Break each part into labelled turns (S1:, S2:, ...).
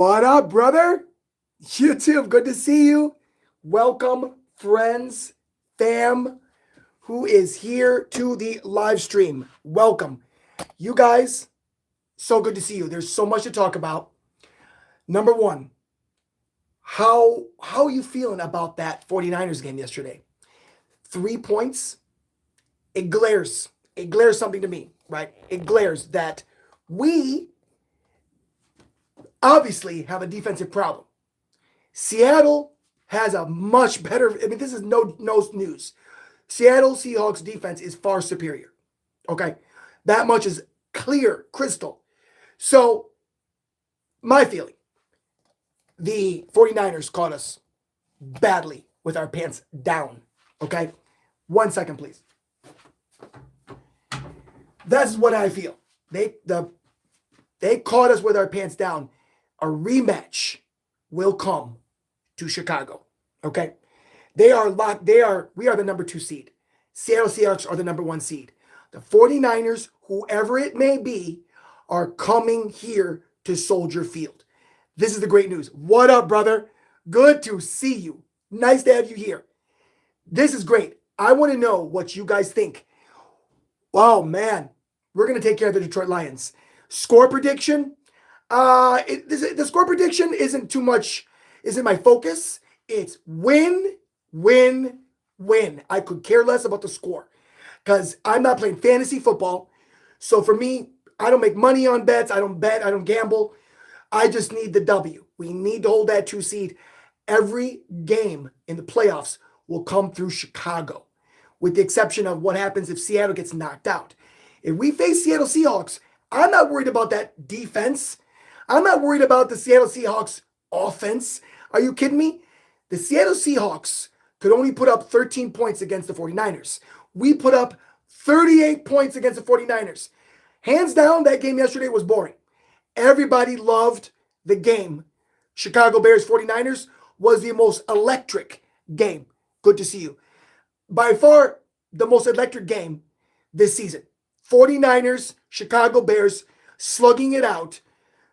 S1: What up, brother? YouTube, good to see you. Welcome, friends, fam, who is here to the live stream. Welcome. You guys, so good to see you. There's so much to talk about. Number one, how are you feeling about that 49ers game yesterday? 3 points. It glares. It glares something to me, right? It glares that we obviously have a defensive problem. Seattle has a much better, this is no news. Seattle Seahawks defense is far superior. Okay. That much is clear, crystal. So, my feeling, the 49ers caught us badly with our pants down. Okay. 1 second, please. That's what I feel. They caught us with our pants down. A rematch will come to Chicago. Okay. We are the number 2 seed. Seattle Seahawks are the number 1 seed. The 49ers, whoever it may be, are coming here to Soldier Field. This is the great news. What up, brother? Good to see you. Nice to have you here. This is great. I want to know what you guys think. Oh, man. We're going to take care of the Detroit Lions. Score prediction? The score prediction isn't my focus. It's win, win, win. I could care less about the score because I'm not playing fantasy football. So for me, I don't make money on bets. I don't bet. I don't gamble. I just need the W. We need to hold that 2 seed. Every game in the playoffs will come through Chicago, with the exception of what happens if Seattle gets knocked out. If we face Seattle Seahawks, I'm not worried about that defense. I'm not worried about the Seattle Seahawks offense. Are you kidding me? The Seattle Seahawks could only put up 13 points against the 49ers. We put up 38 points against the 49ers. Hands down, that game yesterday was boring. Everybody loved the game. Chicago Bears 49ers was the most electric game. Good to see you. By far, the most electric game this season. 49ers, Chicago Bears slugging it out.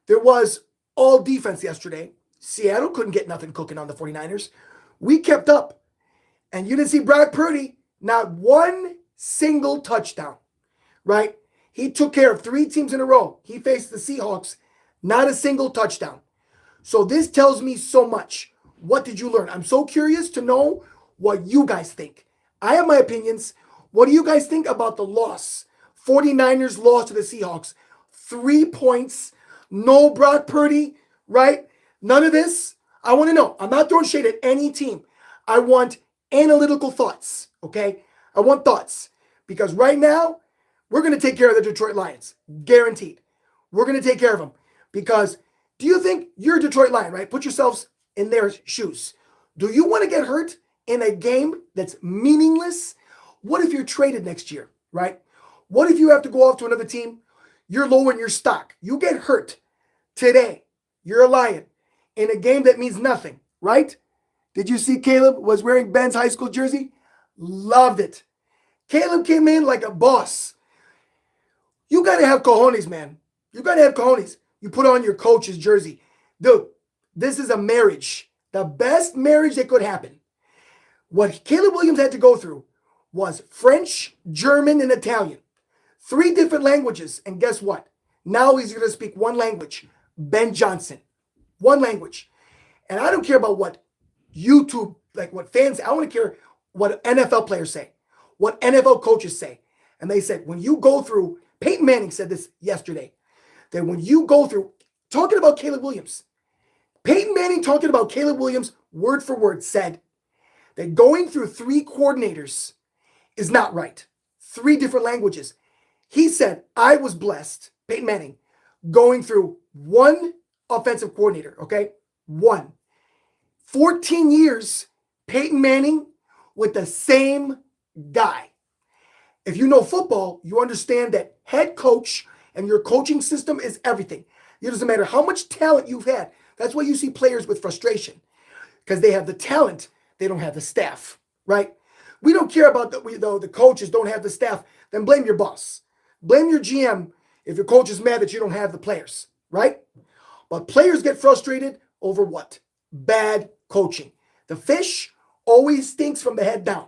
S1: There was all defense yesterday. Seattle couldn't get nothing cooking on the 49ers. We kept up. And you didn't see Brock Purdy, not one single touchdown, right? He took care of 3 teams in a row. He faced the Seahawks, not a single touchdown. So this tells me so much. What did you learn? I'm so curious to know what you guys think. I have my opinions. What do you guys think about the loss? 49ers lost to the Seahawks. 3 points. No Brock Purdy, right? None of this. I want to know. I'm not throwing shade at any team. I want analytical thoughts, okay? I want thoughts. Because right now, we're going to take care of the Detroit Lions. Guaranteed. We're going to take care of them. Because do you think you're a Detroit Lion, right? Put yourselves in their shoes. Do you want to get hurt in a game that's meaningless? What if you're traded next year, right? What if you have to go off to another team? You're low in your stock. You get hurt today. You're a Lion in a game that means nothing, right? Did you see Caleb was wearing Ben's high school jersey? Loved it. Caleb came in like a boss. You got to have cojones, man. You got to have cojones. You put on your coach's jersey. Dude, this is a marriage. The best marriage that could happen. What Caleb Williams had to go through was French, German, and Italian. 3 different languages. And guess what? Now he's going to speak one language. Ben Johnson. One language. And I don't care about what YouTube, like what fans, I want to care what NFL players say. What NFL coaches say. And they said, when you go through, Peyton Manning said this yesterday, that when you go through, talking about Caleb Williams, Peyton Manning talking about Caleb Williams, word for word, said that going through 3 coordinators is not right. 3 different languages. He said, I was blessed, Peyton Manning, going through 1 offensive coordinator, okay? 1. 14 years, Peyton Manning with the same guy. If you know football, you understand that head coach and your coaching system is everything. It doesn't matter how much talent you've had. That's why you see players with frustration, because they have the talent, they don't have the staff, right? We don't care about the coaches don't have the staff. Then blame your boss. Blame your GM if your coach is mad that you don't have the players, right? But players get frustrated over what? Bad coaching. The fish always stinks from the head down.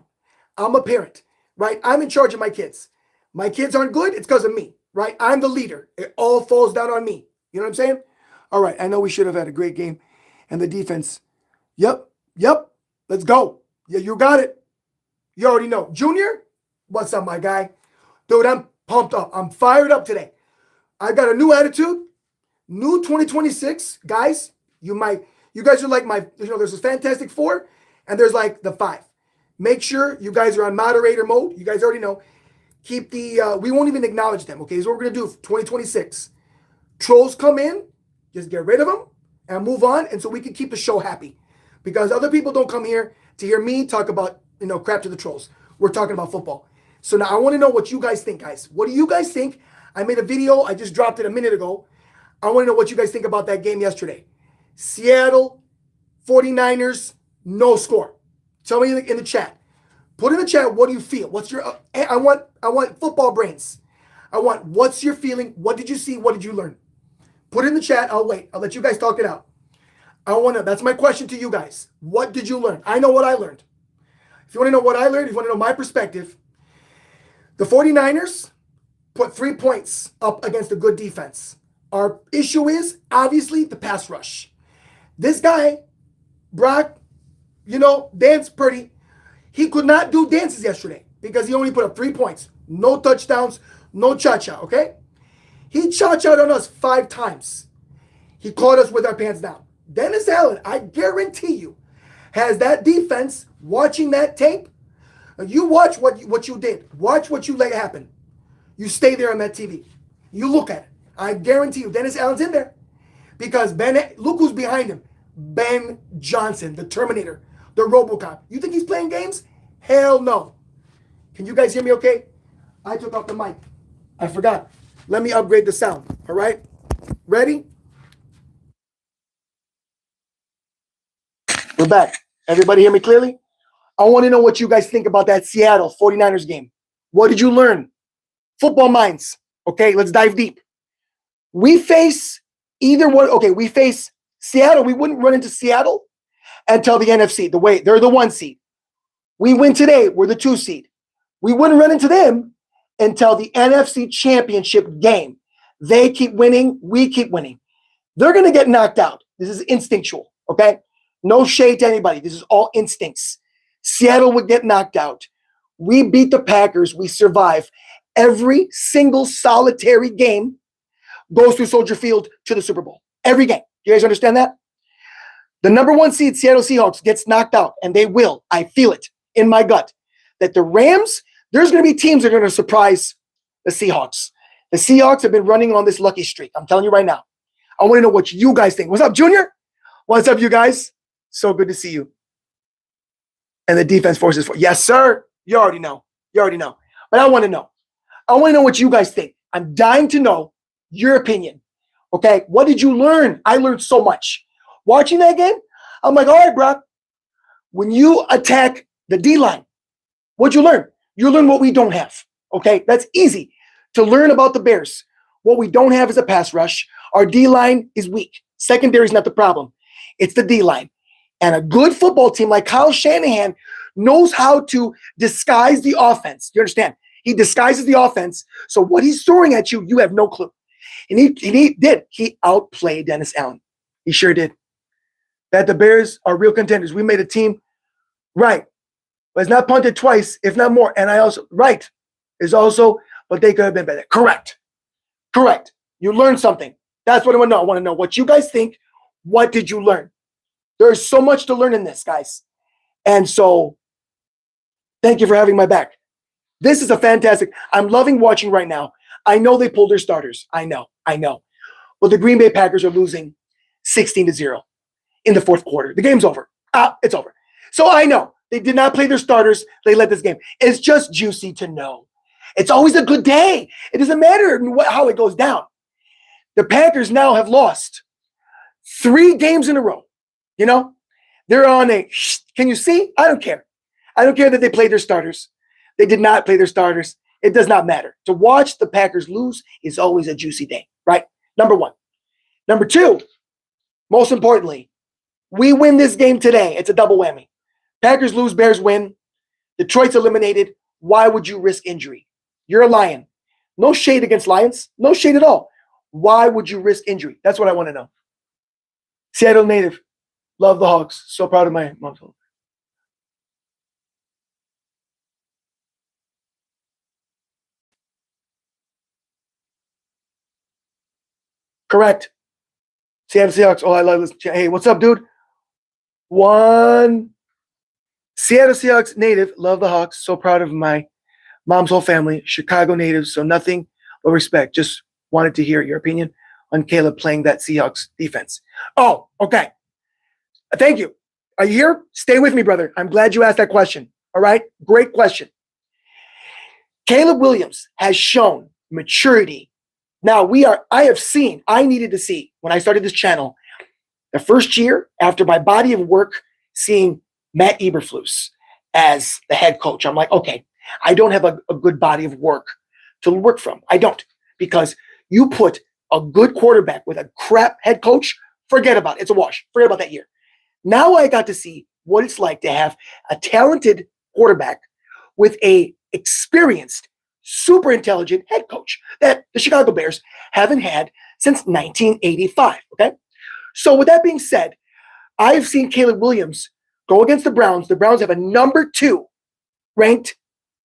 S1: I'm a parent, right? I'm in charge of my kids. My kids aren't good, it's because of me, right? I'm the leader. It all falls down on me. You know what I'm saying? All right, I know we should have had a great game. And the defense, yep, let's go. Yeah, you got it. You already know. Junior, what's up, my guy? Dude, I'm pumped up. I'm fired up today. I got a new attitude, new 2026. Guys, you guys are like there's this Fantastic Four, and there's like the 5. Make sure you guys are on moderator mode. You guys already know. Keep we won't even acknowledge them, okay? Is what we're going to do for 2026. Trolls come in, just get rid of them and move on, and so we can keep the show happy. Because other people don't come here to hear me talk about, crap to the trolls. We're talking about football. So now I want to know what you guys think, guys. What do you guys think? I made a video. I just dropped it a minute ago. I want to know what you guys think about that game yesterday. Seattle 49ers, no score. Tell me in the chat. Put in the chat, what do you feel? What's your I want football brains. What's your feeling? What did you see? What did you learn? Put it in the chat. I'll wait. I'll let you guys talk it out. That's my question to you guys. What did you learn? I know what I learned. If you want to know what I learned, if you want to know my perspective, the 49ers put 3 points up against a good defense. Our issue is obviously the pass rush. This guy, Brock, Dan's pretty. He could not do dances yesterday because he only put up 3 points. No touchdowns, no cha-cha, okay? He cha-cha'd on us 5 times. He caught us with our pants down. Dennis Allen, I guarantee you, has that defense watching that tape. You watch what you did. Watch what you let happen. You stay there on that TV. You look at it. I guarantee you, Dennis Allen's in there. Because look who's behind him. Ben Johnson, the Terminator, the RoboCop. You think he's playing games? Hell no. Can you guys hear me okay? I took off the mic. I forgot. Let me upgrade the sound. All right? Ready? We're back. Everybody hear me clearly? I want to know what you guys think about that Seattle 49ers game. What did you learn? Football minds. Okay, let's dive deep. We face either one. Okay, we face Seattle. We wouldn't run into Seattle until the NFC. They're the 1 seed. We win today. We're the 2 seed. We wouldn't run into them until the NFC Championship game. They keep winning. We keep winning. They're going to get knocked out. This is instinctual, okay? No shade to anybody. This is all instincts. Seattle would get knocked out. We beat the Packers. We survive. Every single solitary game goes through Soldier Field to the Super Bowl. Every game. You guys understand that? The number 1 seed, Seattle Seahawks, gets knocked out, and they will. I feel it in my gut. That the Rams, there's going to be teams that are going to surprise the Seahawks. The Seahawks have been running on this lucky streak. I'm telling you right now. I want to know what you guys think. What's up, Junior? What's up, you guys? So good to see you. And the defense forces for. Yes, sir. You already know. But I want to know. I want to know what you guys think. I'm dying to know your opinion. Okay? What did you learn? I learned so much. Watching that game, I'm like, all right, Brock. When you attack the D-line, what'd you learn? You learn what we don't have. Okay? That's easy to learn about the Bears. What we don't have is a pass rush. Our D-line is weak. Secondary is not the problem. It's the D-line. And a good football team like Kyle Shanahan knows how to disguise the offense. You understand? He disguises the offense. So what he's throwing at you, you have no clue. And he did. He outplayed Dennis Allen. He sure did. That the Bears are real contenders. We made a team right. But it's not punted twice, if not more. And right is also, but they could have been better. Correct. You learned something. That's what I want to know. I want to know what you guys think. What did you learn? There's so much to learn in this, guys. And so, thank you for having my back. This is a fantastic. I'm loving watching right now. I know they pulled their starters. I know. But the Green Bay Packers are losing 16-0 in the 4th quarter. The game's over. It's over. So I know they did not play their starters. They led this game. It's just juicy to know. It's always a good day. It doesn't matter how it goes down. The Packers now have lost 3 games in a row. They're on a, can you see? I don't care. I don't care that they played their starters. They did not play their starters. It does not matter. To watch the Packers lose is always a juicy day, right? Number 1. Number 2, most importantly, we win this game today. It's a double whammy. Packers lose, Bears win. Detroit's eliminated. Why would you risk injury? You're a Lion. No shade against Lions. No shade at all. Why would you risk injury? That's what I want to know. Seattle native. Love the Hawks. So proud of my mom's home. Correct. Seattle Seahawks. Oh, I love this. Hey, what's up, dude? One. Seattle Seahawks native. Love the Hawks. So proud of my mom's whole family. Chicago native. So nothing but respect. Just wanted to hear your opinion on Caleb playing that Seahawks defense. Oh, okay. Thank you. Are you here? Stay with me, brother. I'm glad you asked that question. All right? Great question. Caleb Williams has shown maturity. Now I needed to see when I started this channel, the first year after my body of work, seeing Matt Eberflus as the head coach. I'm like, okay, I don't have a good body of work to work from. I don't, because you put a good quarterback with a crap head coach, forget about it. It's a wash. Forget about that year. Now I got to see what it's like to have a talented quarterback with a experienced, super intelligent head coach that the Chicago Bears haven't had since 1985. Okay. So with that being said, I've seen Caleb Williams go against the Browns. The Browns have a number 2 ranked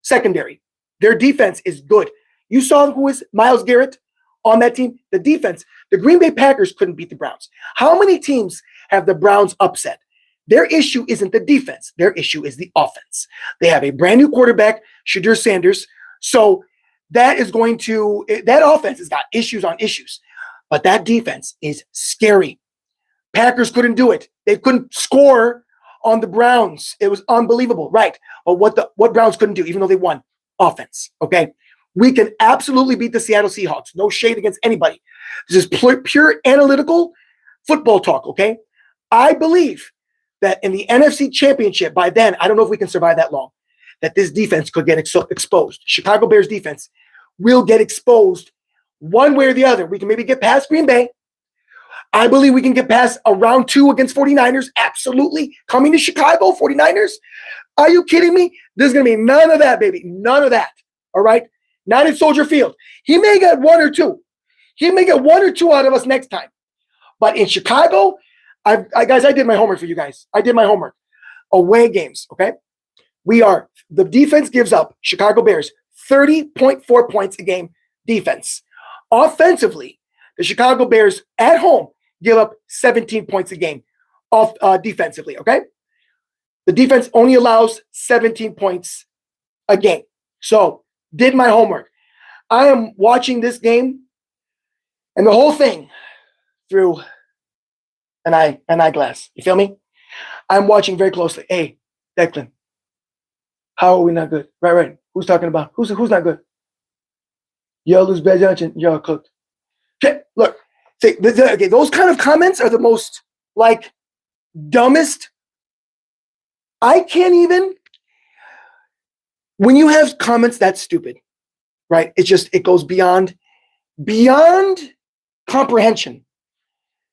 S1: secondary. Their defense is good. You saw who is Myles Garrett on that team. The defense, the Green Bay Packers couldn't beat the Browns. How many teams have the Browns upset? Their issue isn't the defense. Their issue is the offense. They have a brand new quarterback, Shedeur Sanders. So that offense has got issues on issues. But that defense is scary. Packers couldn't do it. They couldn't score on the Browns. It was unbelievable. Right. But what Browns couldn't do, even though they won, offense. Okay. We can absolutely beat the Seattle Seahawks. No shade against anybody. This is pure analytical football talk. Okay. I believe that in the NFC Championship, by then, I don't know if we can survive that long, that this defense could get exposed. Chicago Bears defense will get exposed one way or the other. We can maybe get past Green Bay. I believe we can get past a round 2 against 49ers. Absolutely. Coming to Chicago, 49ers. Are you kidding me? There's going to be none of that, baby. None of that. All right? Not in Soldier Field. He may get 1 or 2. He may get 1 or 2 out of us next time. But in Chicago, guys, I did my homework for you guys. I did my homework. Away games, okay? The defense gives up, Chicago Bears, 30.4 points a game defense. Offensively, the Chicago Bears at home give up 17 points a game defensively, okay? The defense only allows 17 points a game. So, did my homework. I am watching this game and the whole thing through an eyeglass. You feel me? I'm watching very closely. Hey, Declan, how are we not good? Right. Who's talking about? Who's not good? Y'all lose bad Johnson. Y'all cooked. Okay, look. Okay, those kind of comments are the most, dumbest. I can't even. When you have comments that stupid, right? It goes beyond comprehension.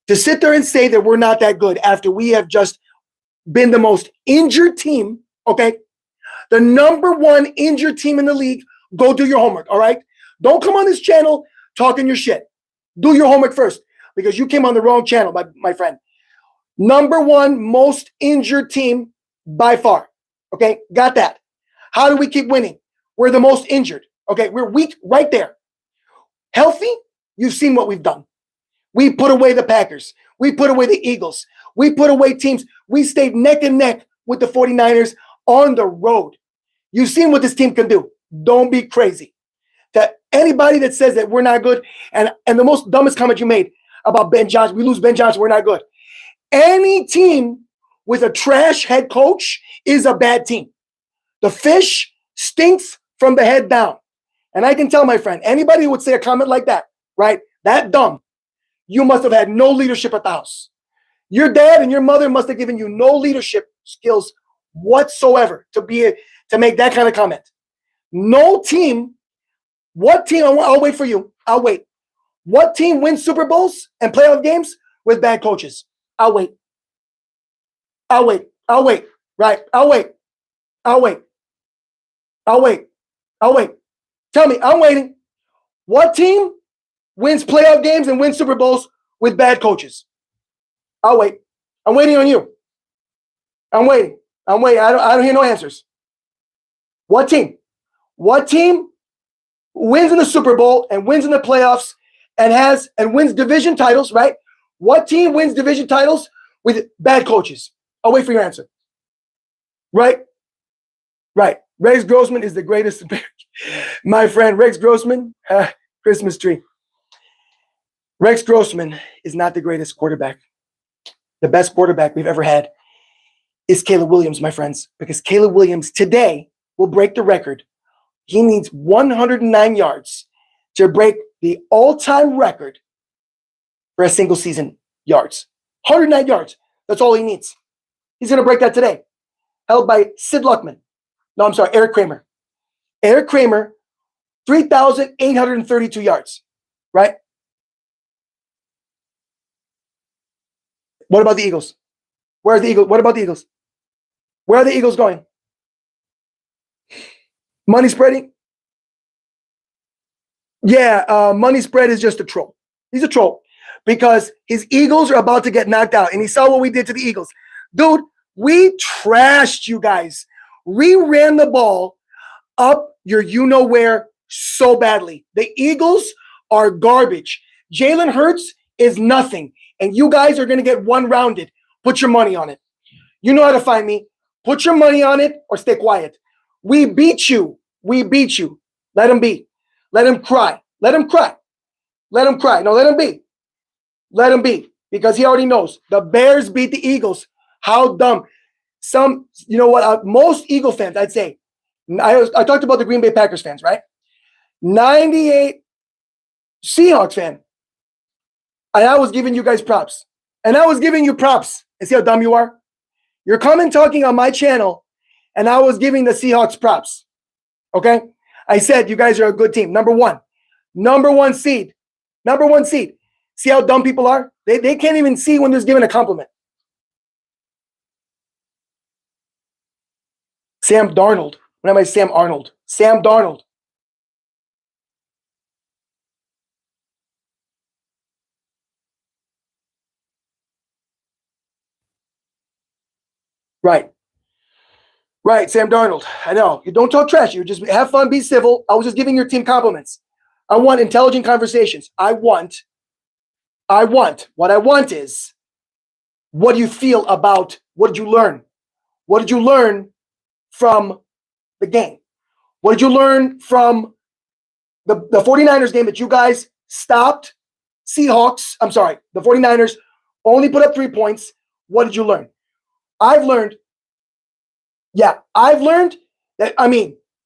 S1: To sit there and say that we're not that good after we have just been the most injured team, okay? The number 1 injured team in the league, go do your homework, all right? Don't come on this channel talking your shit. Do your homework first, because you came on the wrong channel, my friend. Number 1 most injured team by far, okay? Got that. How do we keep winning? We're the most injured, okay? We're weak right there. Healthy, you've seen what we've done. We put away the Packers. We put away the Eagles. We put away teams. We stayed neck and neck with the 49ers on the road. You've seen what this team can do. Don't be crazy. To anybody that says that we're not good, and the most dumbest comment you made about Ben Johnson, we lose Ben Johnson, we're not good. Any team with a trash head coach is a bad team. The fish stinks from the head down. And I can tell, my friend, anybody who would say a comment like that, right, that dumb, you must have had no leadership at the house. Your dad and your mother must have given you no leadership skills whatsoever to make that kind of comment. No team. What team? I'll wait for you. I'll wait. What team wins Super Bowls and playoff games with bad coaches? I'll wait. I'll wait. I'll wait. Right. I'll wait. I'll wait. I'll wait. I'll wait. Tell me, I'm waiting. What team wins playoff games and wins Super Bowls with bad coaches? I'll wait. I'm waiting on you. I'm waiting. I'm waiting. I don't hear no answers. What team? What team wins in the Super Bowl and wins in the playoffs and wins division titles, right? What team wins division titles with bad coaches? I'll wait for your answer. Right? Right. Rex Grossman is the greatest. My friend, Rex Grossman, Christmas tree. Rex Grossman is not the greatest quarterback. The best quarterback we've ever had is Caleb Williams, my friends, because Caleb Williams today will break the record. He needs 109 yards to break the all-time record for a single season yards. 109 yards. That's all he needs. He's going to break that today. Held by Sid Luckman. No, I'm sorry, Eric Kramer. Eric Kramer, 3,832 yards, right? What about the Eagles? Where are the Eagles? What about the Eagles? Where are the Eagles going? Money spreading? Yeah, money spread is just a troll. He's a troll because his Eagles are about to get knocked out. And he saw what we did to the Eagles. Dude, we trashed you guys. We ran the ball up your you-know-where so badly. The Eagles are garbage. Jalen Hurts is nothing. And you guys are going to get one-rounded. Put your money on it. You know how to find me. Put your money on it or stay quiet. We beat you. We beat you. Let him be. Let him cry. Let him cry. Let him cry. No, let him be. Let him be. Because he already knows. The Bears beat the Eagles. How dumb. You know what? Most Eagle fans, I'd say, I talked about the Green Bay Packers fans, right? 98 Seahawks fan. And I was giving you guys props. And I was giving you props. And see how dumb you are? You're coming talking on my channel, and I was giving the Seahawks props. Okay? I said you guys are a good team. Number one. Number one seed. Number one seed. See how dumb people are? They can't even see when there's given a compliment. Sam Darnold. What am I? Sam Arnold. Sam Darnold. Right. Right, Sam Darnold. I know. You don't talk trash. You just have fun, be civil. I was just giving your team compliments. I want intelligent conversations. What I want is, what do you feel about, what did you learn? What did you learn from the game? What did you learn from the 49ers game that you guys stopped Seahawks? I'm sorry, the 49ers only put up 3 points. What did you learn? I've learned that,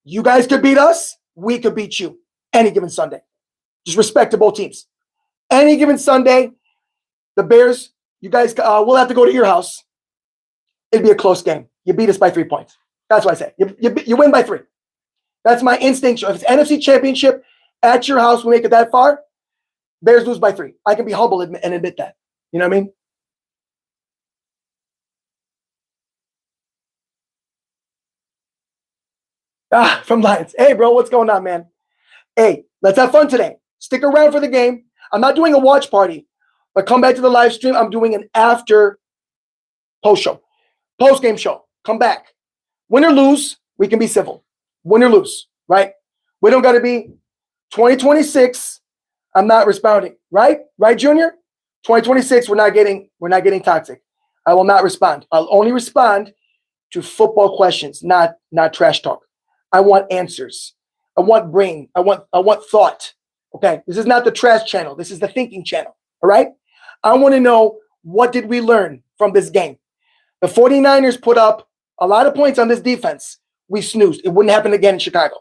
S1: you guys could beat us. We could beat you any given Sunday. Just respect to both teams. Any given Sunday, the Bears, you guys, we'll have to go to your house. It'd be a close game. You beat us by 3 points. That's what I say. You win by 3. That's my instinct. If it's NFC Championship at your house, we make it that far, Bears lose by 3. I can be humble and admit that. You know what I mean? From Lions. Hey, bro, what's going on, man? Hey, let's have fun today. Stick around for the game. I'm not doing a watch party, but come back to the live stream. I'm doing an after post-game show. Come back. Win or lose, we can be civil. Win or lose, right? We don't got to be 2026. I'm not responding, right? Right, Junior? 2026, we're not getting toxic. I will not respond. I'll only respond to football questions, not trash talk. I want answers. I want brain. I want thought. Okay. This is not the trash channel. This is the thinking channel. All right. I want to know, what did we learn from this game? The 49ers put up a lot of points on this defense. We snoozed. It wouldn't happen again in Chicago.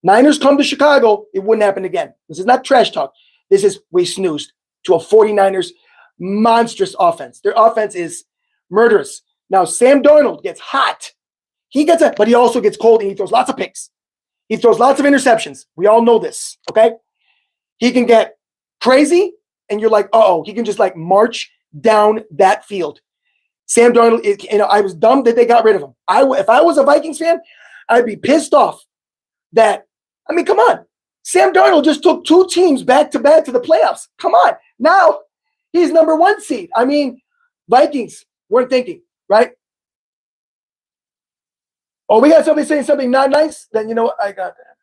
S1: Niners come to Chicago. It wouldn't happen again. This is not trash talk. This is, we snoozed to a 49ers monstrous offense. Their offense is murderous. Now, Sam Darnold gets hot. But he also gets cold, and he throws lots of picks. He throws lots of interceptions. We all know this, okay? He can get crazy, and you're like, uh-oh. He can just march down that field. Sam Darnold, I was dumb that they got rid of him. If I was a Vikings fan, I'd be pissed off that, I mean, come on. Sam Darnold just took 2 teams back to back to the playoffs. Come on. Now he's number 1 seed. I mean, Vikings weren't thinking, right? Oh, we got somebody saying something not nice? Then you know what? I got that.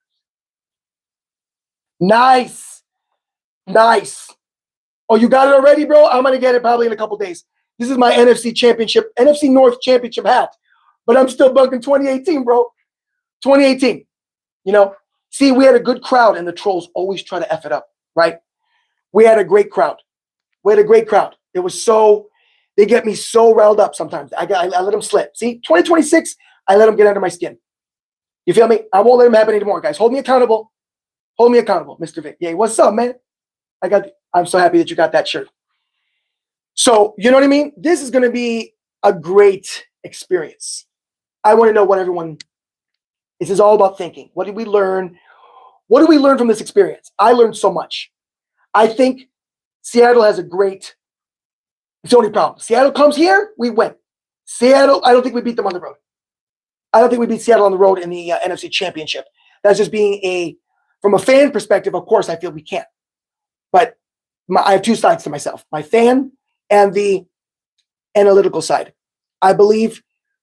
S1: Nice. Oh, you got it already, bro? I'm going to get it probably in a couple days. This is my NFC North championship hat. But I'm still bunking 2018, bro. 2018. See, we had a good crowd, and the trolls always try to F it up, right? We had a great crowd. It was they get me so riled up sometimes. I let them slip. See, 2026, I let them get under my skin. You feel me? I won't let them happen anymore, guys. Hold me accountable, Mr. Vic. Yeah, what's up, man? I'm so happy that you got that shirt. So, you know what I mean? This is going to be a great experience. I want to know what everyone, this is all about thinking. What did we learn? What did we learn from this experience? I learned so much. I think Seattle has it's the only problem. Seattle comes here, we win. Seattle, I don't think we beat them on the road. I don't think we beat Seattle on the road in the NFC Championship. That's just from a fan perspective, of course, I feel we can't. But I have 2 sides to myself, my fan and the analytical side. I believe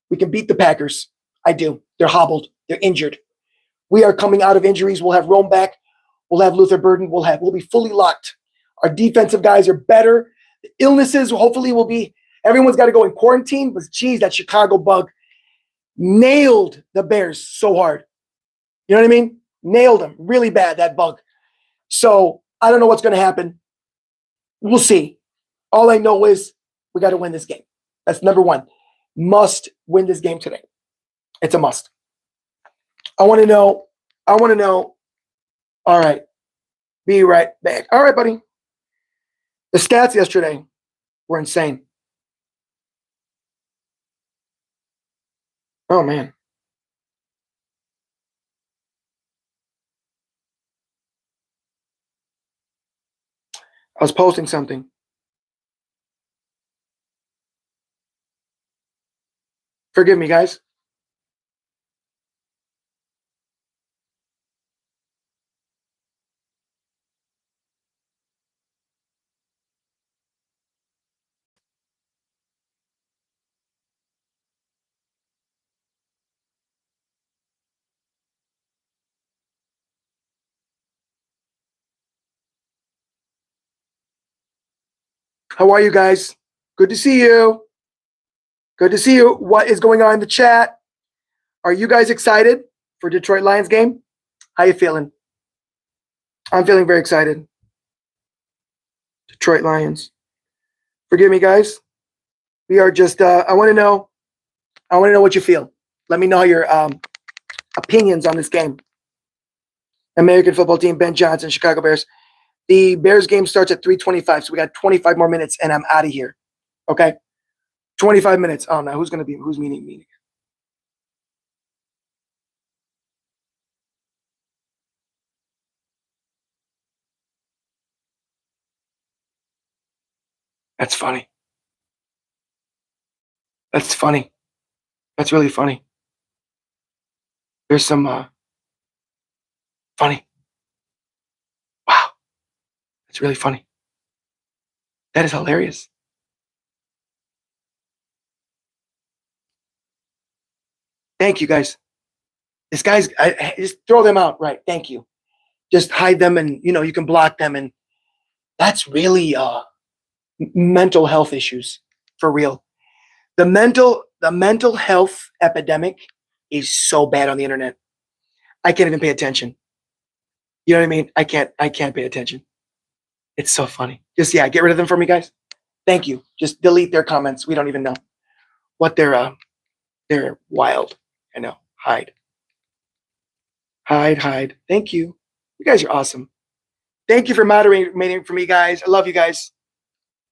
S1: we can beat the Packers. I do. They're hobbled. They're injured. We are coming out of injuries. We'll have Rome back. We'll have Luther Burden. We'll be fully locked. Our defensive guys are better. The illnesses hopefully will be, everyone's got to go in quarantine. But geez, that Chicago bug nailed the Bears so hard. You know what I mean? Nailed them really bad, that bug. So I don't know what's going to happen. We'll see. All I know is we got to win this game. That's number 1. Must win this game today. It's a must. I want to know. All right. Be right back. All right, buddy. The stats yesterday were insane. Oh, man. I was posting something. Forgive me, guys. How are you guys? Good to see you. What is going on in the chat? Are you guys excited for Detroit Lions game? How you feeling? I'm feeling very excited. Detroit Lions. Forgive me, guys. We are just, I want to know what you feel. Let me know your opinions on this game. American football team, Ben Johnson, Chicago Bears. The Bears game starts at 3:25, so we got 25 more minutes, and I'm out of here. Okay? 25 minutes. Oh, no. Who's meeting? That's funny. That's funny. That's really funny. There's some funny. Wow. That's really funny. That is hilarious. Thank you, guys. This guy's, just throw them out. Right. Thank you. Just hide them, and, you can block them. And that's really mental health issues for real. The mental health epidemic is so bad on the internet. I can't even pay attention. You know what I mean? I can't pay attention. It's so funny. Just, get rid of them for me, guys. Thank you. Just delete their comments. We don't even know what they're wild. I know. Hide. Thank you. You guys are awesome. Thank you for moderating for me, guys. I love you guys.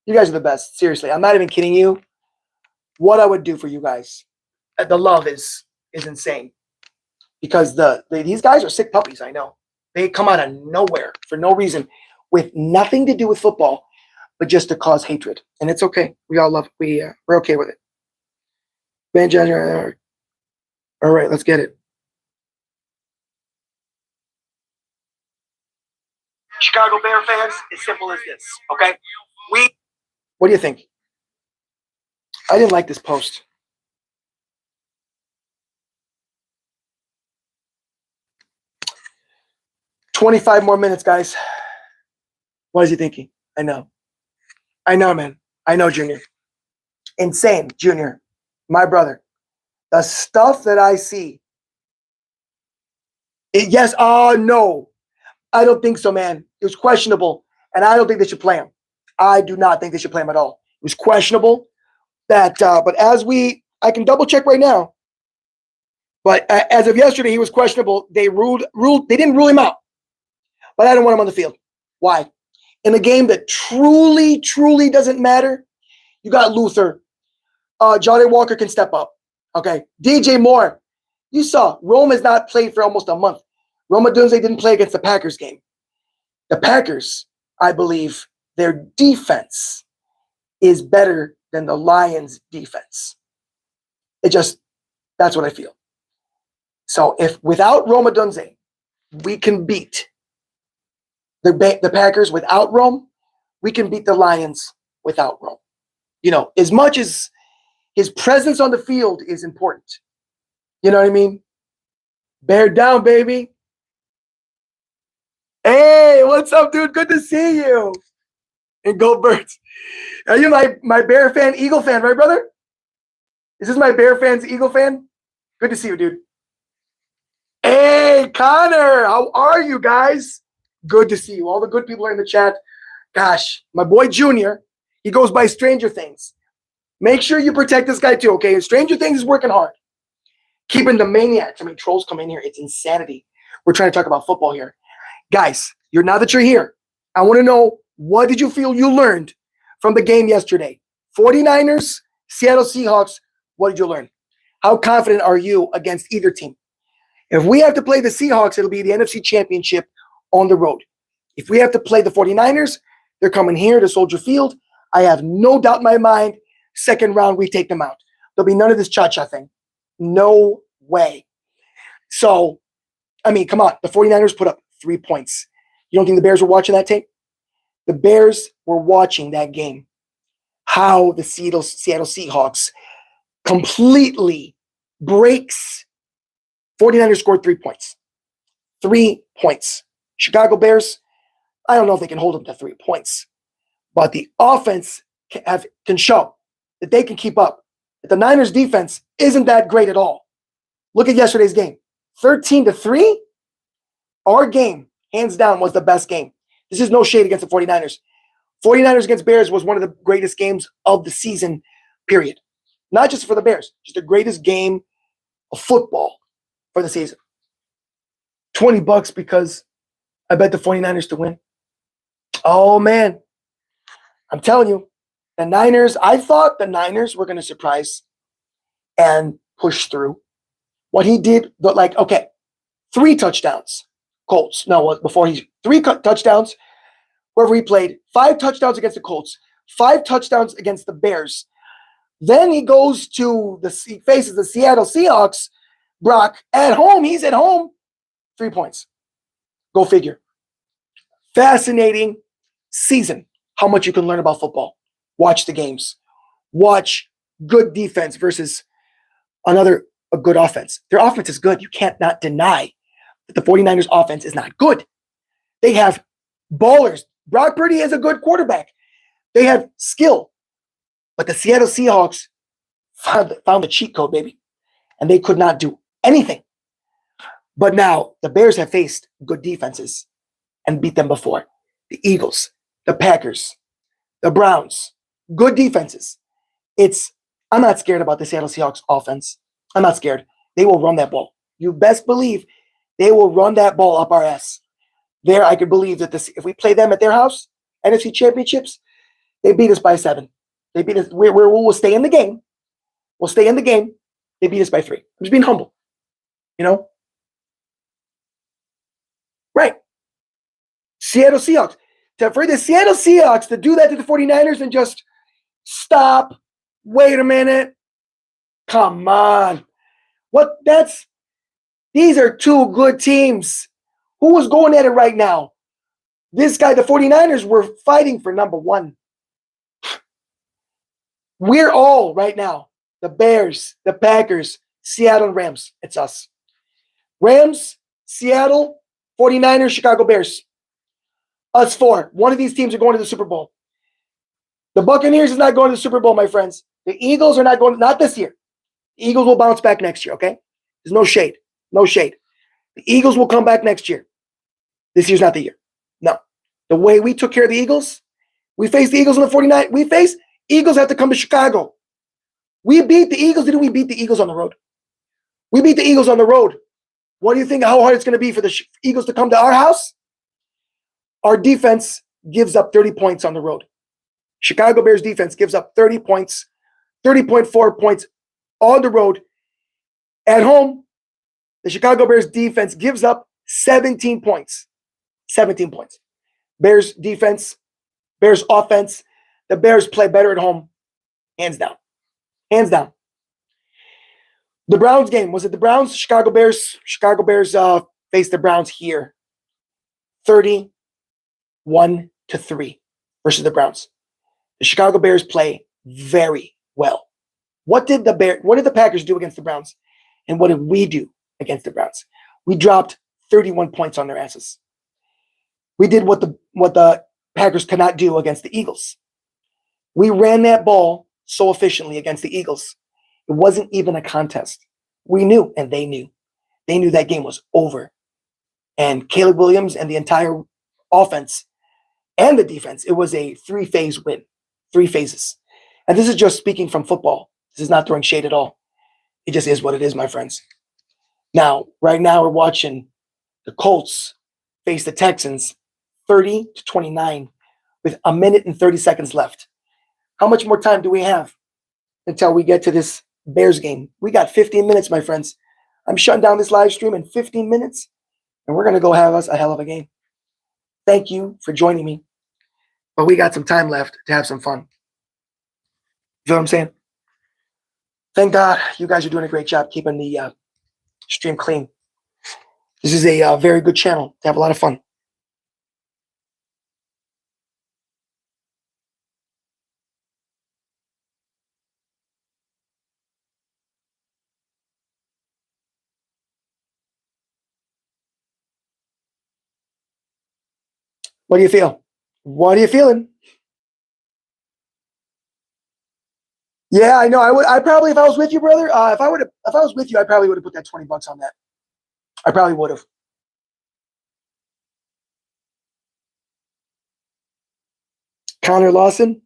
S1: You guys are the best. Seriously, I'm not even kidding you. What I would do for you guys, the love is insane. Because these guys are sick puppies. I know they come out of nowhere for no reason, with nothing to do with football, but just to cause hatred. And it's okay. We all love it. We're okay with it. Ben Johnson. All right, let's get it. Chicago Bear fans, as simple as this, okay? What do you think? I didn't like this post. "25 more minutes, guys." What is he thinking? I know, man. I know, Junior. Insane, Junior. My brother. The stuff that I see. Yes, no. I don't think so, man. It was questionable, and I don't think they should play him. I do not think they should play him at all. It was questionable. But I can double check right now. But as of yesterday, he was questionable. They didn't rule him out. But I don't want him on the field. Why? In a game that truly, truly doesn't matter, you got Luther. Johnny Walker can step up. Okay. DJ Moore. You saw Rome has not played for almost a month. Rome Odunze didn't play against the Packers game. The Packers, I believe, their defense is better than the Lions' defense. That's what I feel. So if without Rome Odunze, we can beat the Packers without Rome, we can beat the Lions without Rome. As much as his presence on the field is important. You know what I mean? Bear down, baby. Hey, what's up, dude? Good to see you. And go Birds. Are you my Bear fan, Eagle fan, right, brother? Is this my Bear fans, Eagle fan? Good to see you, dude. Hey, Connor. How are you guys? Good to see you. All the good people are in the chat. Gosh, my boy Junior, he goes by Stranger Things. Make sure you protect this guy too, okay? Stranger Things is working hard. Keeping the maniacs. Trolls come in here. It's insanity. We're trying to talk about football here. Guys, now that you're here, I want to know, what did you feel you learned from the game yesterday? 49ers, Seattle Seahawks, what did you learn? How confident are you against either team? If we have to play the Seahawks, it'll be the NFC Championship on the road. If we have to play the 49ers, they're coming here to Soldier Field. I have no doubt in my mind, second round, we take them out. There'll be none of this cha-cha thing. No way. So, come on. The 49ers put up 3 points. You don't think the Bears were watching that tape? The Bears were watching that game. How the Seattle Seahawks completely breaks. 49ers scored 3 points. 3 points. Chicago Bears, I don't know if they can hold them to 3 points. But the offense can show that they can keep up. But the Niners defense isn't that great at all. Look at yesterday's game. 13-3. Our game, hands down, was the best game. This is no shade against the 49ers. 49ers against Bears was one of the greatest games of the season, period. Not just for the Bears, just the greatest game of football for the season. $20 because I bet the 49ers to win. Oh, man. I'm telling you, the Niners, I thought the Niners were going to surprise and push through. What he did, 3 touchdowns. Colts. No, before 3 touchdowns. Wherever he played, 5 touchdowns against the Colts, 5 touchdowns against the Bears. Then he faces the Seattle Seahawks. Brock at home. He's at home. 3 points. Go figure. Fascinating season. How much you can learn about football. Watch the games. Watch good defense versus a good offense. Their offense is good. You can't not deny that the 49ers offense is not good. They have ballers. Brock Purdy is a good quarterback. They have skill. But the Seattle Seahawks found the cheat code, baby. And they could not do anything. But now the Bears have faced good defenses and beat them before. The Eagles, the Packers, the Browns, good defenses. I'm not scared about the Seattle Seahawks offense. I'm not scared. They will run that ball. You best believe they will run that ball up our ass. There, I could believe that if we play them at their house, NFC Championships, they beat us by 7. They beat us. We'll stay in the game. We'll stay in the game. They beat us by 3. I'm just being humble. Right. Seattle Seahawks. for the Seattle Seahawks to do that to the 49ers and just stop, wait a minute, come on. These are two good teams. Who was going at it right now? This guy, the 49ers, were fighting for number one. We're all right now, the Bears, the Packers, Seattle, and Rams. It's us. Rams, Seattle, 49ers, Chicago Bears. Us four. One of these teams are going to the Super Bowl. The Buccaneers is not going to the Super Bowl, my friends. The Eagles are not going, not this year. The Eagles will bounce back next year, okay? There's no shade. No shade. The Eagles will come back next year. This year's not the year. No. The way we took care of the Eagles, we faced the Eagles in the 49. We faced Eagles have to come to Chicago. We beat the Eagles. Didn't we beat the Eagles on the road? We beat the Eagles on the road. What do you think how hard it's going to be for the Eagles to come to our house? Our defense gives up 30 points on the road. Chicago Bears defense gives up 30 points, 30.4 points on the road. At home, the Chicago Bears defense gives up 17 points. 17 points. Bears defense, Bears offense. The Bears play better at home. Hands down. Hands down. The Browns game. Was it the Browns? Chicago Bears. Chicago Bears faced the Browns here. 31-3 versus the Browns. The Chicago Bears play very well. What did the Packers do against the Browns? And what did we do against the Browns? We dropped 31 points on their asses. We did what the Packers could not do against the Eagles. We ran that ball so efficiently against the Eagles. It wasn't even a contest. We knew, and they knew. They knew that game was over. And Caleb Williams and the entire offense and the defense, it was a three-phase win. 3 phases. And this is just speaking from football. This is not throwing shade at all. It just is what it is, my friends. Now, right now, we're watching the Colts face the Texans 30-29 with 1 minute and 30 seconds left. How much more time do we have until we get to this Bears game? We got 15 minutes, my friends. I'm shutting down this live stream in 15 minutes, and we're going to go have us a hell of a game. Thank you for joining me. But we got some time left to have some fun. You know what I'm saying? Thank God you guys are doing a great job keeping the stream clean. This is a very good channel to have a lot of fun. What do you feel? What are you feeling? Yeah, I know. I probably, if I was with you, brother, if I was with you, I probably would have put that $20 on that. I probably would have. Connor Lawson.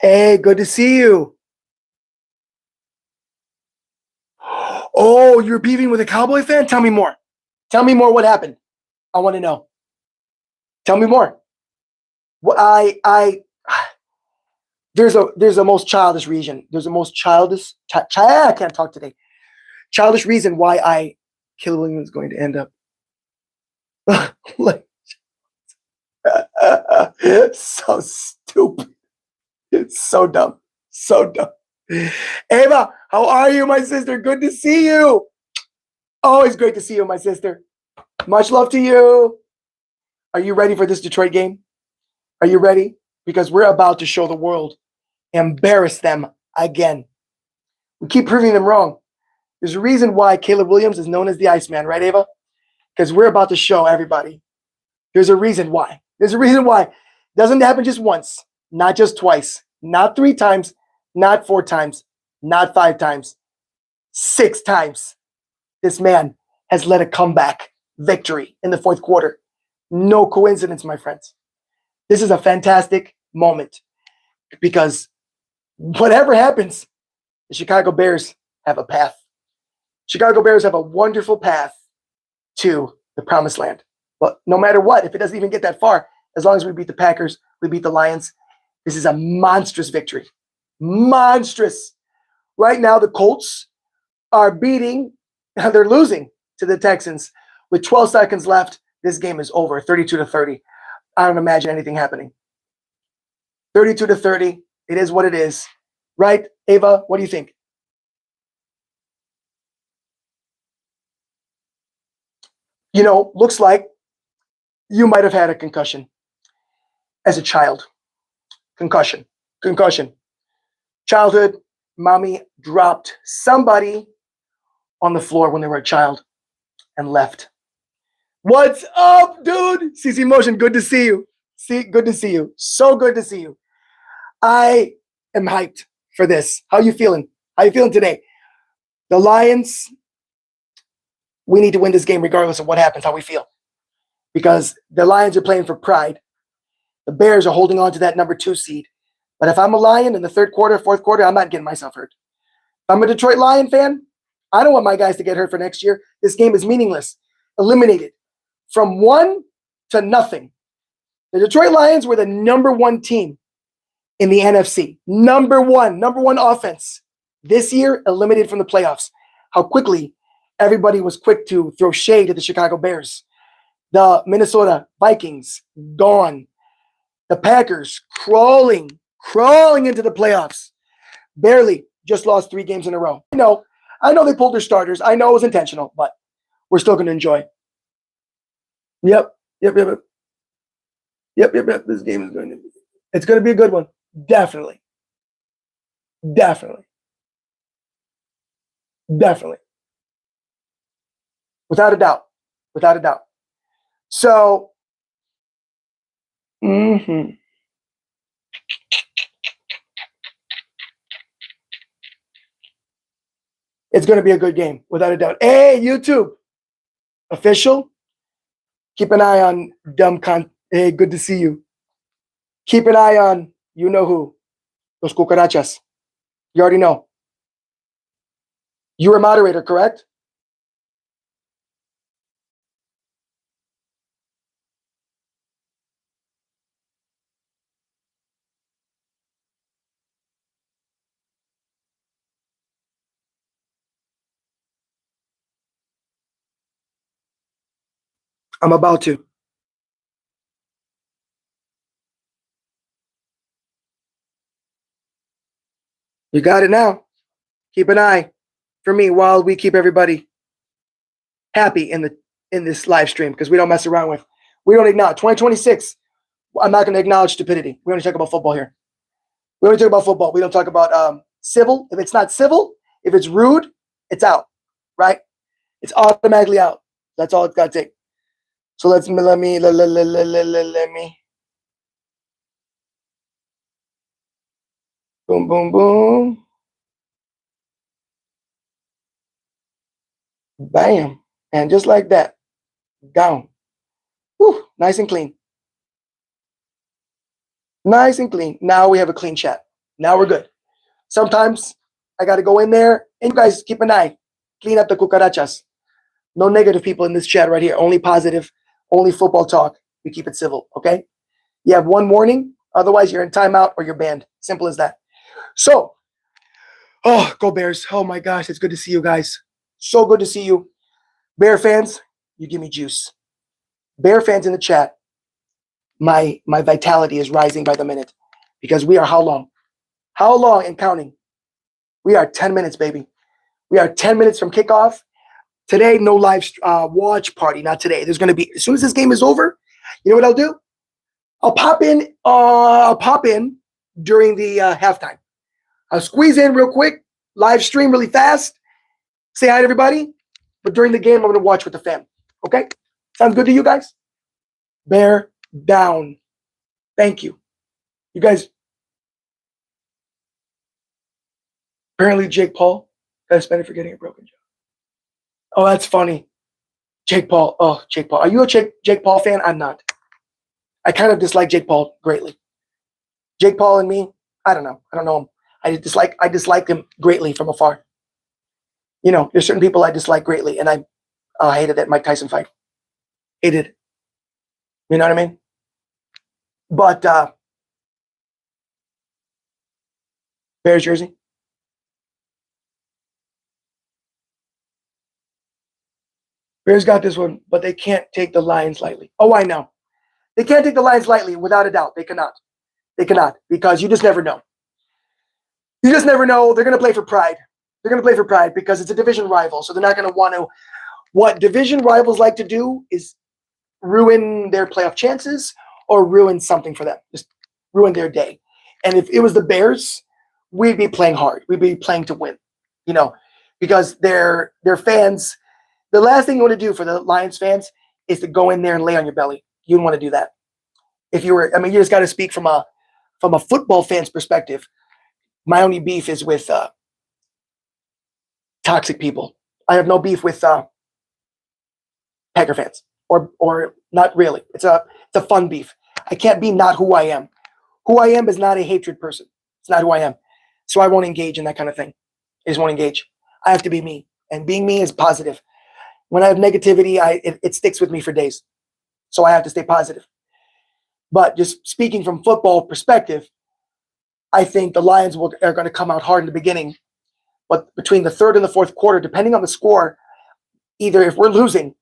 S1: Hey, good to see you. Oh, you're beefing with a Cowboy fan? Tell me more. Tell me more what happened. I want to know. Tell me more. What there's a most childish reason. There's a most childish I can't talk today. Childish reason why Caleb Williams is going to end up like So stupid. It's so dumb. So dumb. Ava, how are you, my sister? Good to see you. Always great to see you, my sister. Much love to you. Are you ready for this Detroit game? Are you ready? Because we're about to show the world, embarrass them again. We keep proving them wrong. There's a reason why Caleb Williams is known as the Iceman, right, Ava? Because we're about to show everybody. There's a reason why. There's a reason why. It doesn't happen just once, not just twice, not 3 times, not 4 times, not 5 times, 6 times. This man has led a comeback victory in the 4th quarter. No coincidence, my friends. This is a fantastic moment because whatever happens, the Chicago Bears have a path. Chicago Bears have a wonderful path to the promised land. But no matter what, if it doesn't even get that far, as long as we beat the Packers, we beat the Lions, this is a monstrous victory. Monstrous. Right now, the Colts are they're losing to the Texans. With 12 seconds left, this game is over, 32-30. I don't imagine anything happening. 32-30. It is what it is. Right, Ava? What do you think? Looks like you might have had a concussion as a child. Concussion. Childhood, mommy dropped somebody on the floor when they were a child and left. What's up, dude? CC Motion, good to see you. Good to see you. So good to see you. I am hyped for this. How you feeling? How you feeling today? The Lions, we need to win this game regardless of what happens, how we feel. Because the Lions are playing for pride. The Bears are holding on to that number 2 seed. But if I'm a Lion in the 3rd quarter, 4th quarter, I'm not getting myself hurt. If I'm a Detroit Lion fan, I don't want my guys to get hurt for next year. This game is meaningless. Eliminated. From 1 to nothing. The Detroit Lions were the number 1 team in the NFC. Number one offense. This year, eliminated from the playoffs. How quickly everybody was quick to throw shade at the Chicago Bears. The Minnesota Vikings, gone. The Packers, crawling into the playoffs. Barely, just lost 3 games in a row. I know they pulled their starters. I know it was intentional, but we're still going to enjoy. Yep. This game is it's going to be a good one. Definitely. Without a doubt. So, it's going to be a good game, without a doubt. Hey, YouTube official, keep an eye on Hey, good to see you. Keep an eye on you know who, Los Cucarachas. You already know. You're a moderator, correct? I'm about to. You got it now. Keep an eye for me while we keep everybody happy in this live stream, because we don't mess around with. We don't acknowledge 2026. I'm not going to acknowledge stupidity. We only talk about football here. We only talk about football. We don't talk about civil. If it's not civil, if it's rude, it's out. Right? It's automatically out. That's all it's got to take. So let me. Boom, boom, boom. Bam. And just like that, down. Whew, nice and clean. Nice and clean. Now we have a clean chat. Now we're good. Sometimes I got to go in there, and you guys keep an eye. Clean up the cucarachas. No negative people in this chat right here. Only positive, only football talk. We keep it civil, okay? You have one warning. Otherwise, you're in timeout or you're banned. Simple as that. So, go Bears. Oh, my gosh. It's good to see you guys. So good to see you. Bear fans, you give me juice. Bear fans in the chat, my vitality is rising by the minute, because we are how long? How long and counting? We are 10 minutes, baby. We are 10 minutes from kickoff. Today, no live watch party. Not today. There's going to be, as soon as this game is over, you know what I'll do? I'll pop in. I'll pop in during the halftime. I'll squeeze in real quick, live stream really fast, say hi to everybody. But during the game, I'm going to watch with the fam. Okay? Sounds good to you guys? Bear down. Thank you. You guys. Apparently, Jake Paul got suspended for getting a broken jaw. Oh, that's funny. Jake Paul. Oh, Jake Paul. Are you a Jake Paul fan? I'm not. I kind of dislike Jake Paul greatly. Jake Paul and me, I don't know. I don't know him. I dislike him greatly from afar. You know, there's certain people I dislike greatly, and I hated that Mike Tyson fight. Hated it. You know what I mean? But Bears jersey. Bears got this one, but they can't take the Lions lightly. Oh, I know. They can't take the Lions lightly, without a doubt. They cannot. They cannot, because you just never know. You just never know. They're going to play for pride. They're going to play for pride because it's a division rival, so they're not going to want to. What division rivals like to do is ruin their playoff chances or ruin something for them. Just ruin their day. And if it was the Bears, we'd be playing hard. We'd be playing to win, you know, because their fans. The last thing you want to do for the Lions fans is to go in there and lay on your belly. You don't want to do that. If you were, I mean, you just got to speak from a football fan's perspective. My only beef is with toxic people. I have no beef with Packer fans, or not really. It's a fun beef. I can't be not who I am. Who I am is not a hatred person. It's not who I am. So I won't engage in that kind of thing. I just won't engage. I have to be me, and being me is positive. When I have negativity, it sticks with me for days. So I have to stay positive. But just speaking from football perspective, I think the Lions are going to come out hard in the beginning. But between the third and the fourth quarter, depending on the score, either if we're losing,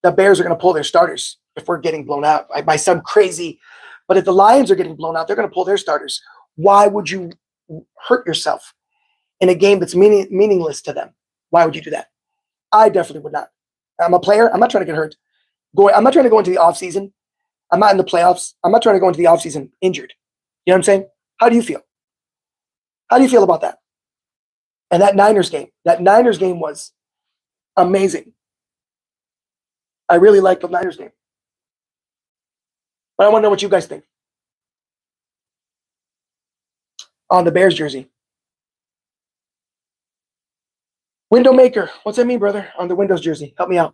S1: the Bears are going to pull their starters. If we're getting blown out by some crazy, but if the Lions are getting blown out, they're going to pull their starters. Why would you hurt yourself in a game that's meaningless to them? Why would you do that? I definitely would not. I'm a player. I'm not trying to get hurt. I'm not trying to go into the offseason. I'm not in the playoffs. I'm not trying to go into the offseason injured. You know what I'm saying? How do you feel? How do you feel about that? And that Niners game was amazing. I really like the Niners game. But I want to know what you guys think on the Bears jersey. Window maker. What's that mean, brother? On the Windows jersey. Help me out.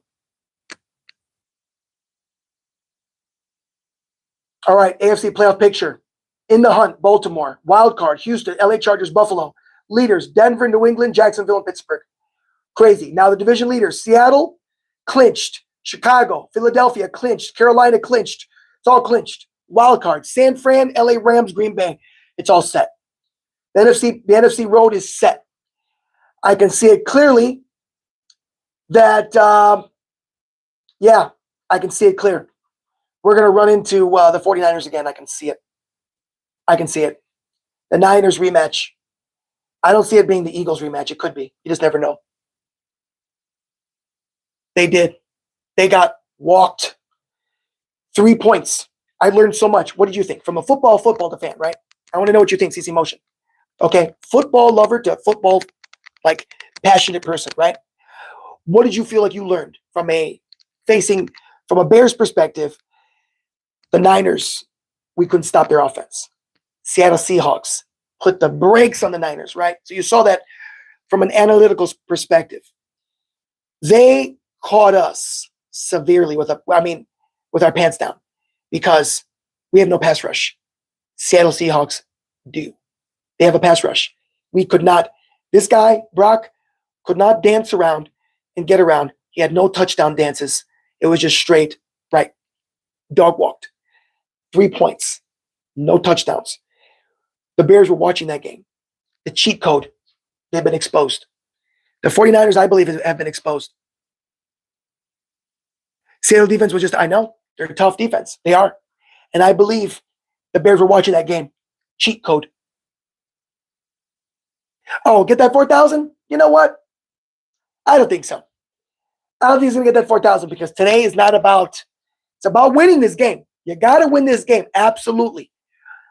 S1: All right, AFC playoff picture. In the hunt, Baltimore. Wild card, Houston, LA Chargers, Buffalo. Leaders, Denver, New England, Jacksonville, and Pittsburgh. Crazy. Now the division leaders, Seattle, clinched. Chicago, Philadelphia, clinched. Carolina, clinched. It's all clinched. Wild card, San Fran, LA Rams, Green Bay. It's all set. The NFC road is set. I can see it clearly that, I can see it clear. We're going to run into the 49ers again. I can see it. The Niners rematch. I don't see it being the Eagles rematch. It could be. You just never know. They did. They got walked. 3 points. I learned so much. What did you think? From a football fan, right? I want to know what you think, CC Motion. Okay. Football lover to football, passionate person, right? What did you feel like you learned from a Bears perspective? The Niners, we couldn't stop their offense. Seattle Seahawks put the brakes on the Niners, right? So you saw that from an analytical perspective. They caught us severely with our pants down because we have no pass rush. Seattle Seahawks do. They have a pass rush. We could not. This guy, Brock, could not dance around and get around. He had no touchdown dances. It was just straight, right? Dog walked. 3 points. No touchdowns. The Bears were watching that game. The cheat code, they've been exposed. The 49ers, I believe, have been exposed. Seattle defense was just, I know, they're a tough defense. They are. And I believe the Bears were watching that game. Cheat code. Oh, get that 4,000? You know what? I don't think so. I don't think he's going to get that 4,000 because today is not about, it's about winning this game. You got to win this game. Absolutely.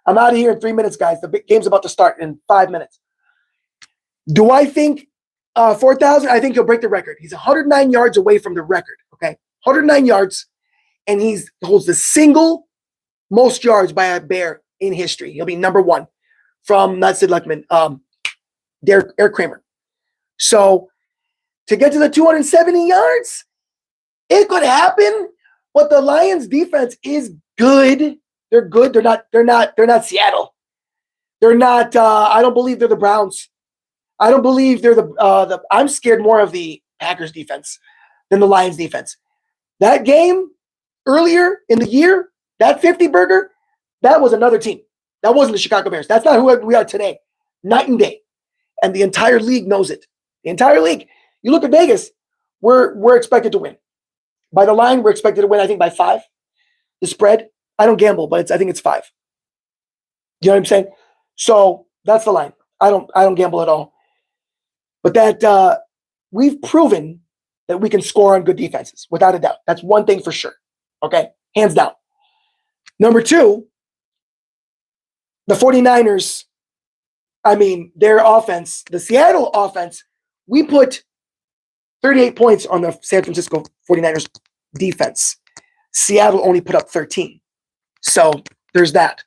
S1: I'm out of here in 3 minutes, guys. The big game's about to start in 5 minutes. Do I think 4,000? I think he'll break the record. He's 109 yards away from the record, okay? 109 yards, and he holds the single most yards by a Bear in history. He'll be number one from, not Sid Luckman, Eric Kramer. So to get to the 270 yards, it could happen, but the Lions defense is good. They're good. They're not Seattle. They're not, I don't believe they're the Browns. I don't believe they're I'm scared more of the Packers defense than the Lions defense. That game earlier in the year, that 50 burger, that was another team. That wasn't the Chicago Bears. That's not who we are today. Night and day. And the entire league knows it. The entire league. You look at Vegas, we're expected to win. By the line, we're expected to win, I think, by 5. The spread, I don't gamble, but I think it's 5. You know what I'm saying? So that's the line. I don't gamble at all. But that we've proven that we can score on good defenses, without a doubt. That's one thing for sure. Okay? Hands down. Number 2, the 49ers, I mean, their offense, the Seattle offense, we put 38 points on the San Francisco 49ers defense. Seattle only put up 13. So there's that.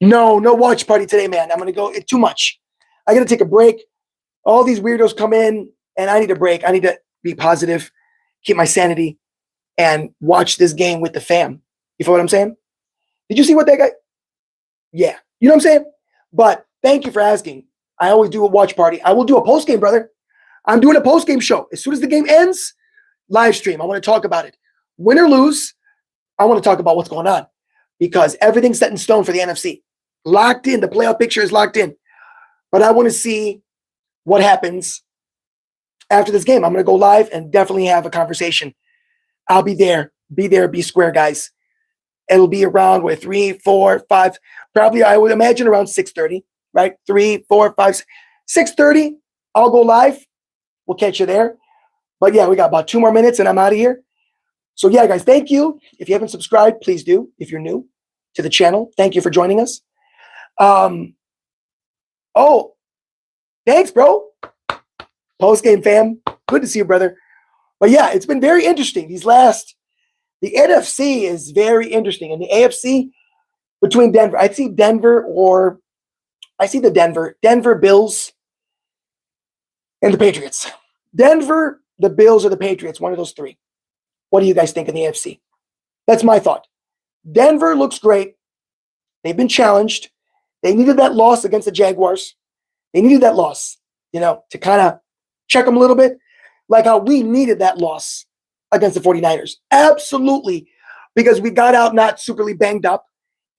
S1: No watch party today, man. I'm going to go, it's too much. I got to take a break. All these weirdos come in, and I need a break. I need to be positive, keep my sanity, and watch this game with the fam. You feel what I'm saying? Did you see what that guy? Yeah. You know what I'm saying? But thank you for asking. I always do a watch party. I will do a post game, brother. I'm doing a post game show. As soon as the game ends, live stream. I want to talk about it. Win or lose, I want to talk about what's going on because everything's set in stone for the NFC. Locked in. The playoff picture is locked in. But I want to see what happens after this game. I'm going to go live and definitely have a conversation. I'll be there. Be there. Be square, guys. It'll be around with 3, 4, 5. Probably, I would imagine around 6:30, right? 3, 4, 5, 6:30. I'll go live. We'll catch you there. But yeah, we got about 2 more minutes and I'm out of here. So yeah, guys, thank you. If you haven't subscribed, please do. If you're new to the channel, thank you for joining us. Oh, thanks, bro. Post game fam. Good to see you, brother. But yeah, it's been very interesting. The NFC is very interesting. And the AFC between Denver, I see the Denver Bills and the Patriots. Denver, the Bills, or the Patriots, one of those 3. What do you guys think in the AFC? That's my thought. Denver looks great. They've been challenged. They needed that loss against the Jaguars. They needed that loss, to kind of check them a little bit, like how we needed that loss against the 49ers. Absolutely, because we got out not superly banged up,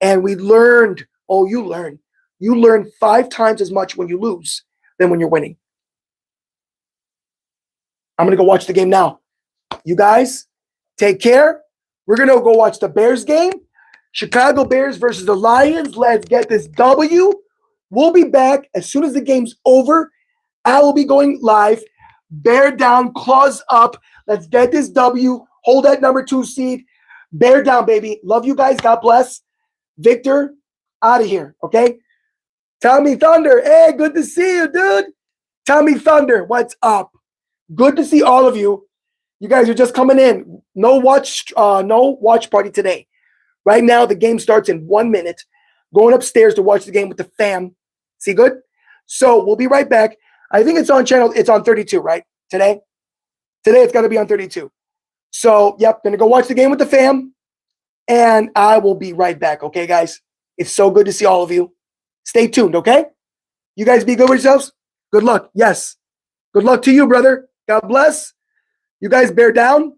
S1: and we learned. Oh, you learn. You learn 5 times as much when you lose than when you're winning. I'm going to go watch the game now. You guys, take care. We're going to go watch the Bears game. Chicago Bears versus the Lions. Let's get this W. We'll be back as soon as the game's over. I will be going live. Bear down, claws up. Let's get this W. Hold that number 2 seed. Bear down, baby. Love you guys. God bless. Victor, out of here, okay? Tommy Thunder. Hey, good to see you, dude. Tommy Thunder, what's up? Good to see all of you. You guys are just coming in. No watch party today. Right now, the game starts in 1 minute. Going upstairs to watch the game with the fam. See good? So we'll be right back. I think it's on 32, right? Today it's got to be on 32. So, yep, going to go watch the game with the fam. And I will be right back, okay, guys? It's so good to see all of you. Stay tuned, okay? You guys be good with yourselves. Good luck. Yes. Good luck to you, brother. God bless. You guys bear down, and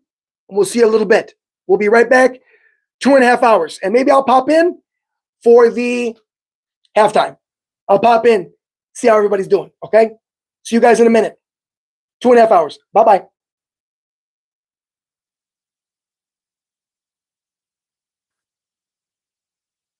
S1: we'll see you a little bit. We'll be right back. 2.5 hours. And maybe I'll pop in for the halftime. I'll pop in, see how everybody's doing, okay? See you guys in a minute. 2.5 hours. Bye-bye.